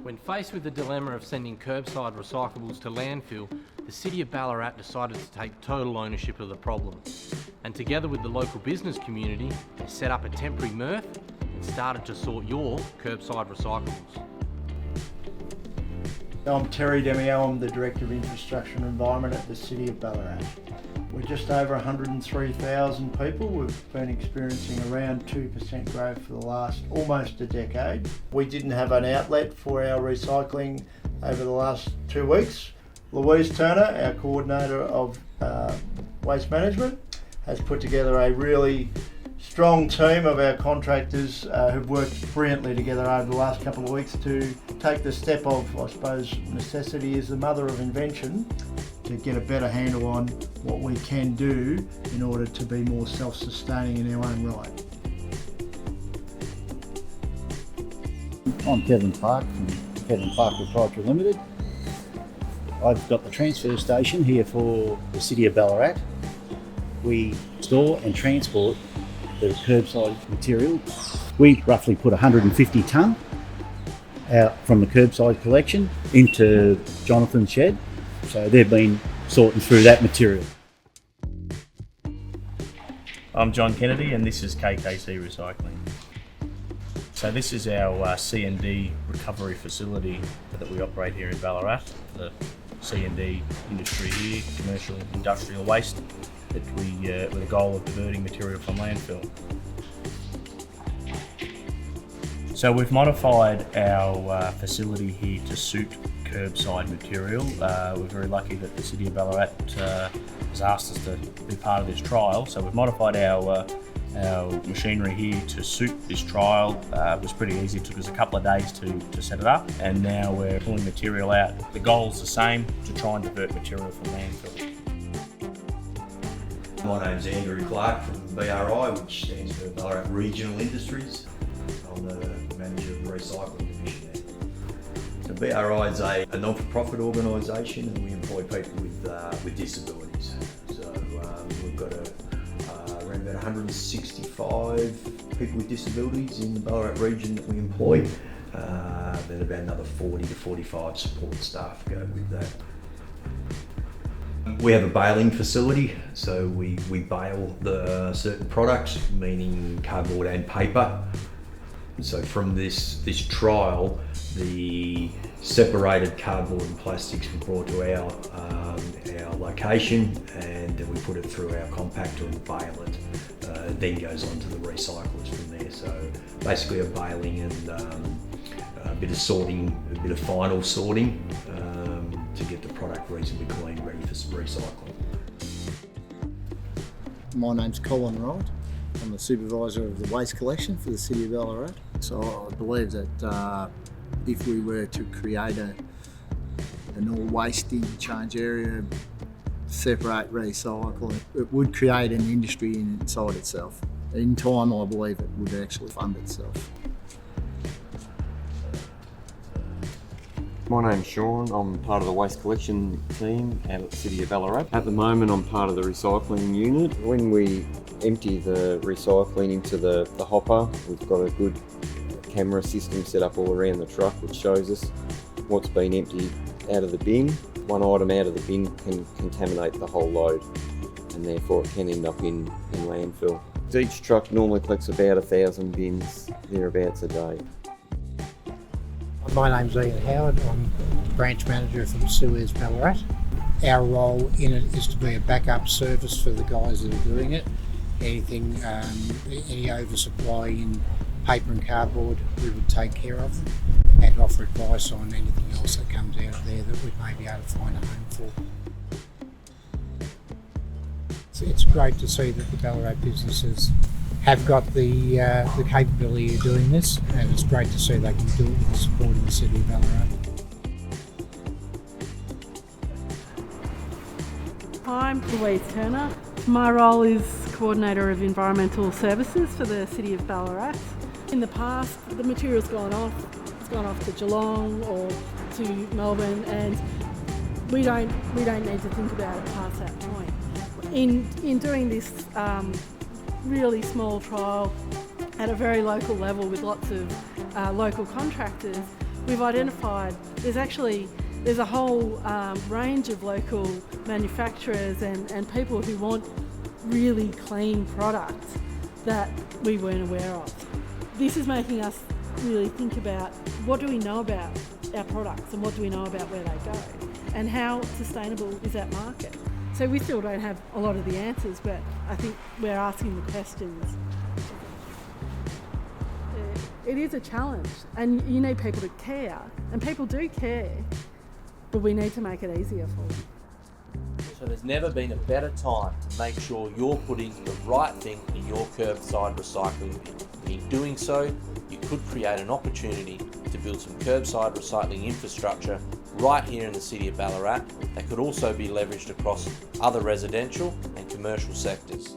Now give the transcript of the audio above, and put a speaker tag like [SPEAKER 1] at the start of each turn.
[SPEAKER 1] When faced with the dilemma of sending curbside recyclables to landfill, the City of Ballarat decided to take total ownership of the problem. And together with the local business community, they set up a temporary MRF and started to sort your curbside recyclables.
[SPEAKER 2] I'm Terry Demio, I'm the Director of Infrastructure and Environment at the City of Ballarat. We're just over 103,000 people. We've been experiencing around 2% growth for the last almost a decade. We didn't have an outlet for our recycling over the last 2 weeks. Louise Turner, our Coordinator of Waste Management, has put together a really strong team of our contractors who've worked brilliantly together over the last couple of weeks to take the step of, I suppose, necessity is the mother of invention, to get a better handle on what we can do in order to be more self-sustaining in our own right.
[SPEAKER 3] I'm Kevin Clark from Kevin Clark Proprietary Limited. I've got the transfer station here for the City of Ballarat. We store and transport the curbside material. We roughly put 150 tonne out from the curbside collection into Jonathan's shed. So they've been sorting through that material.
[SPEAKER 4] I'm John Kennedy and this is KKC Recycling. So this is our C&D recovery facility that we operate here in Ballarat. The C&D industry here, commercial industrial waste, that we with the goal of diverting material from landfill. So we've modified our facility here to suit curbside material. We're very lucky that the City of Ballarat has asked us to be part of this trial. So we've modified our machinery here to suit this trial. It was pretty easy, it took us a couple of days to set it up, and now we're pulling material out. The goal's the same, to try and divert material from landfill.
[SPEAKER 5] My name's Andrew Clark from BRI, which stands for Ballarat Regional Industries. I'm the manager of the recycling division there. So BRI is a non-for-profit organisation, and we employ people with disabilities. So we've got around about 165 people with disabilities in the Ballarat region that we employ. Then about another 40 to 45 support staff go with that. We have a baling facility, so we bale the certain products, meaning cardboard and paper. So from this trial, the separated cardboard and plastics were brought to our location, and then we put it through our compactor and bale it. It then goes on to the recyclers from there. So basically a baling and a bit of sorting, a bit of final sorting to get the product reasonably clean, ready for some recycling.
[SPEAKER 6] My name's Colin Wright. I'm the supervisor of the waste collection for the City of Ballarat. So I believe that if we were to create an all waste interchange area, separate, recycle, it would create an industry inside itself. In time, I believe it would actually fund itself.
[SPEAKER 7] My name's Sean, I'm part of the waste collection team out at the City of Ballarat. At the moment I'm part of the recycling unit. When we empty the recycling into the hopper, we've got a good camera system set up all around the truck which shows us what's been emptied out of the bin. One item out of the bin can contaminate the whole load, and therefore it can end up in landfill. Each truck normally collects about 1,000 bins, thereabouts a day.
[SPEAKER 8] My name's Ian Howard, I'm branch manager from Suez Ballarat. Our role in it is to be a backup service for the guys that are doing it. Anything, any oversupply in paper and cardboard, we would take care of them and offer advice on anything else that comes out of there that we may be able to find a home for. It's great to see that the Ballarat businesses have got the capability of doing this, and it's great to see they can do it with the support of the City of Ballarat.
[SPEAKER 9] I'm Louise Turner. My role is Coordinator of Environmental Services for the City of Ballarat. In the past, the material's gone off. It's gone off to Geelong or to Melbourne, and we don't need to think about it past that point. In doing this really small trial at a very local level with lots of local contractors, we've identified there's a whole range of local manufacturers and people who want really clean products that we weren't aware of. This is making us really think about what do we know about our products and what do we know about where they go and how sustainable is that market. So we still don't have a lot of the answers, but I think we're asking the questions. It is a challenge and you need people to care, and people do care, but we need to make it easier for them.
[SPEAKER 1] So there's never been a better time to make sure you're putting the right thing in your curbside recycling bin. And in doing so, you could create an opportunity to build some curbside recycling infrastructure right here in the City of Ballarat that could also be leveraged across other residential and commercial sectors.